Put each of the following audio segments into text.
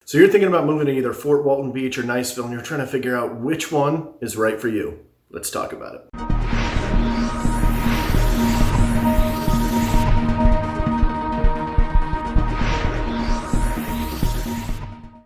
So you're thinking about moving to either Fort Walton Beach or Niceville, and you're trying to figure out which one is right for you. Let's talk about it.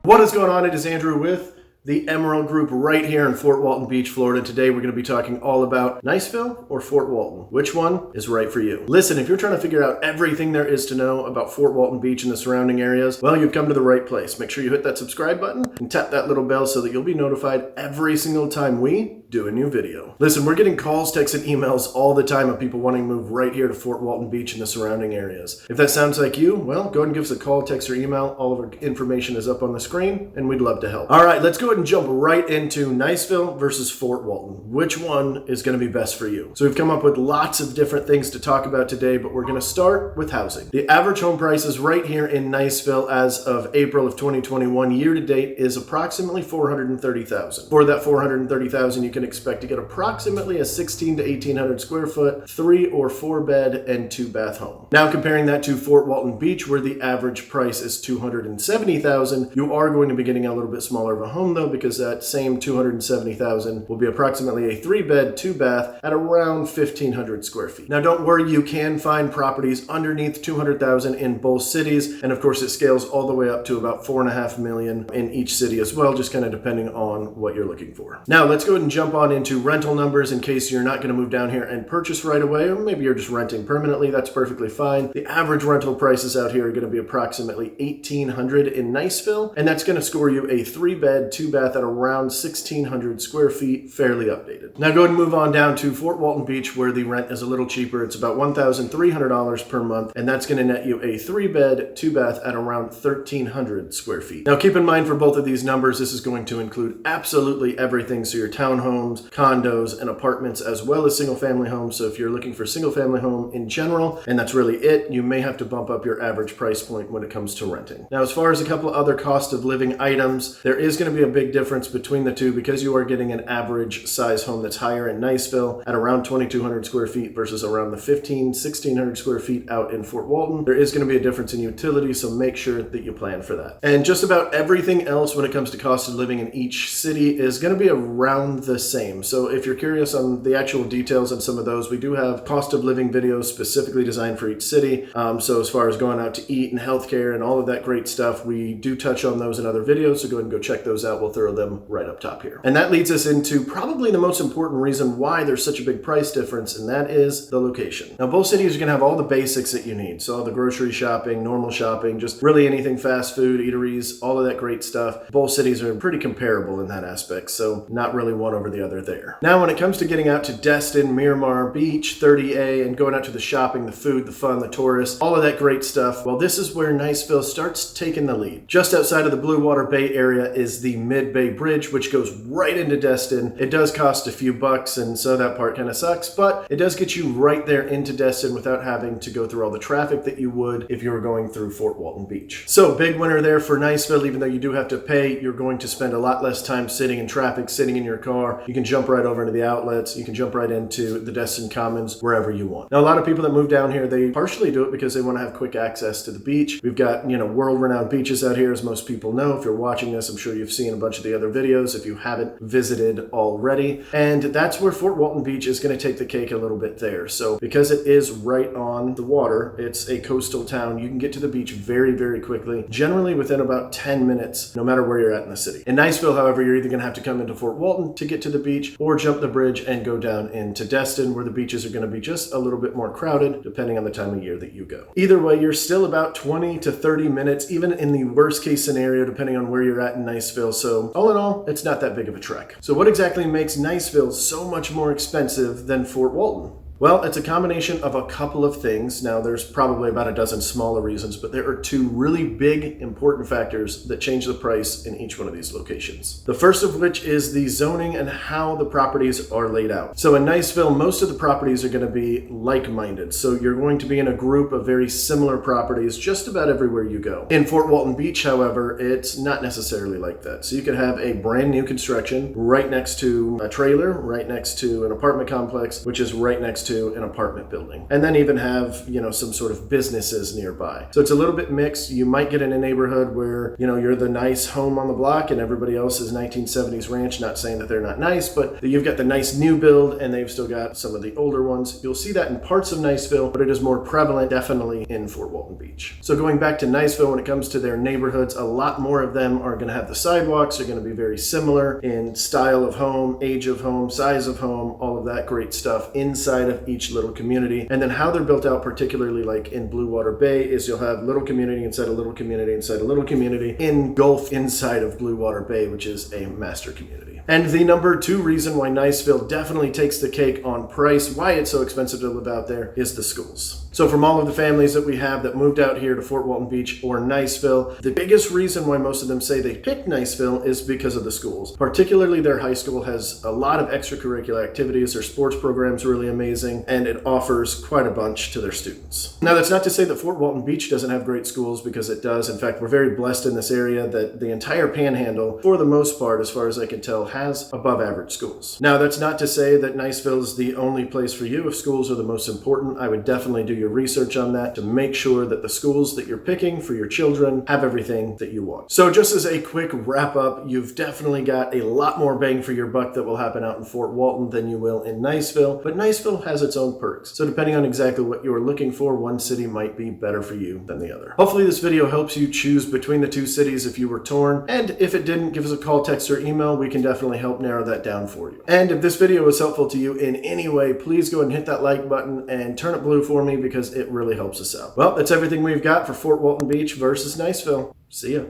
What is going on? It is Andrew with the Emerald Group right here in Fort Walton Beach, Florida. Today we're going to be talking all about Niceville or Fort Walton. Which one is right for you? Listen, if you're trying to figure out everything there is to know about Fort Walton Beach and the surrounding areas, well, you've come to the right place. Make sure you hit that subscribe button and tap that little bell so that you'll be notified every single time we do a new video. Listen, we're getting calls, texts, and emails all the time of people wanting to move right here to Fort Walton Beach and the surrounding areas. If that sounds like you, well, go ahead and give us a call, text, or email. All of our information is up on the screen, and we'd love to help. All right, let's go ahead and jump right into Niceville versus Fort Walton. Which one is going to be best for you? So we've come up with lots of different things to talk about today, but we're going to start with housing. The average home prices right here in Niceville as of April of 2021 year to date is approximately $430,000. For that $430,000, you can expect to get approximately a 16 to 1800 square foot, 3 or 4 bed and 2 bath home. Now comparing that to Fort Walton Beach, where the average price is $270,000, you are going to be getting a little bit smaller of a home though, because that same $270,000 will be approximately a 3 bed, 2 bath at around 1500 square feet. Now don't worry, you can find properties underneath $200,000 in both cities, and of course it scales all the way up to about $4.5 million in each city as well, just kind of depending on what you're looking for. Now let's go ahead and jump on into rental numbers in case you're not going to move down here and purchase right away, or maybe you're just renting permanently. That's perfectly fine. The average rental prices out here are going to be approximately $1,800 in Niceville, and that's going to score you a 3 bed, 2 bath at around 1,600 square feet, fairly updated. Now go ahead and move on down to Fort Walton Beach, where the rent is a little cheaper. It's about $1,300 per month, and that's going to net you a 3 bed, 2 bath at around 1,300 square feet. Now keep in mind for both of these numbers, this is going to include absolutely everything. So your townhomes, condos, and apartments, as well as single family homes. So if you're looking for single family home in general, and that's really it, you may have to bump up your average price point when it comes to renting. Now, as far as a couple of other cost of living items, there is going to be a big difference between the two because you are getting an average size home that's higher in Niceville at around 2,200 square feet versus around the 1,600 square feet out in Fort Walton. There is going to be a difference in utilities, so make sure that you plan for that. And just about everything else when it comes to cost of living in each city is going to be around the same. So if you're curious on the actual details on some of those, we do have cost of living videos specifically designed for each city. So as far as going out to eat and healthcare and all of that great stuff, we do touch on those in other videos. So go ahead and go check those out. We'll throw them right up top here. And that leads us into probably the most important reason why there's such a big price difference, and that is the location. Now both cities are going to have all the basics that you need. So all the grocery shopping, normal shopping, just really anything fast food, eateries, all of that great stuff. Both cities are pretty comparable in that aspect. So not really one over the other there. Now when it comes to getting out to Destin, Miramar Beach, 30A, and going out to the shopping, the food, the fun, the tourists, all of that great stuff, well, this is where Niceville starts taking the lead. Just outside of the Blue Water Bay area is the Mid-Bay Bridge, which goes right into Destin. It does cost a few bucks, and so that part kind of sucks, but it does get you right there into Destin without having to go through all the traffic that you would if you were going through Fort Walton Beach. So big winner there for Niceville. Even though you do have to pay, you're going to spend a lot less time sitting in traffic, sitting in your car. You can jump right over into the outlets. You can jump right into the Destin Commons, wherever you want. Now, a lot of people that move down here, they partially do it because they want to have quick access to the beach. We've got, world-renowned beaches out here, as most people know. If you're watching this, I'm sure you've seen a bunch of the other videos if you haven't visited already. And that's where Fort Walton Beach is going to take the cake a little bit there. So because it is right on the water, it's a coastal town, you can get to the beach very, very quickly, generally within about 10 minutes, no matter where you're at in the city. In Niceville, however, you're either going to have to come into Fort Walton to get to the beach or jump the bridge and go down into Destin, where the beaches are going to be just a little bit more crowded depending on the time of year that you go. Either way, you're still about 20 to 30 minutes, even in the worst case scenario, depending on where you're at in Niceville. So all in all, it's not that big of a trek. So what exactly makes Niceville so much more expensive than Fort Walton? Well, it's a combination of a couple of things. Now, there's probably about a dozen smaller reasons, but there are two really big, important factors that change the price in each one of these locations. The first of which is the zoning and how the properties are laid out. So in Niceville, most of the properties are going to be like-minded. So you're going to be in a group of very similar properties just about everywhere you go. In Fort Walton Beach, however, it's not necessarily like that. So you could have a brand new construction right next to a trailer, right next to an apartment complex, which is right next next to an apartment building, and then even have, some sort of businesses nearby. So it's a little bit mixed. You might get in a neighborhood where, you're the nice home on the block and everybody else is 1970s ranch. Not saying that they're not nice, but you've got the nice new build and they've still got some of the older ones. You'll see that in parts of Niceville, but it is more prevalent definitely in Fort Walton Beach. So going back to Niceville, when it comes to their neighborhoods, a lot more of them are going to have the sidewalks. They're going to be very similar in style of home, age of home, size of home, all of that great stuff inside of each little community. And then how they're built out, particularly like in Blue Water Bay, is you'll have little community inside a little community inside a little community engulfed inside of Blue Water Bay, which is a master community. And the number 2 reason why Niceville definitely takes the cake on price, why it's so expensive to live out there, is the schools. So from all of the families that we have that moved out here to Fort Walton Beach or Niceville, the biggest reason why most of them say they picked Niceville is because of the schools. Particularly their high school has a lot of extracurricular activities. Their sports program's really amazing, and it offers quite a bunch to their students. Now, that's not to say that Fort Walton Beach doesn't have great schools, because it does. In fact, we're very blessed in this area that the entire Panhandle, for the most part, as far as I can tell, has above average schools. Now, that's not to say that Niceville is the only place for you. If schools are the most important, I would definitely do your research on that to make sure that the schools that you're picking for your children have everything that you want. So just as a quick wrap up, you've definitely got a lot more bang for your buck that will happen out in Fort Walton than you will in Niceville, but Niceville has its own perks. So depending on exactly what you're looking for, one city might be better for you than the other. Hopefully this video helps you choose between the 2 cities if you were torn, and if it didn't, give us a call, text, or email. We can definitely help narrow that down for you. And if this video was helpful to you in any way, please go ahead and hit that like button and turn it blue for me, because it really helps us out. Well, that's everything we've got for Fort Walton Beach versus Niceville. See ya.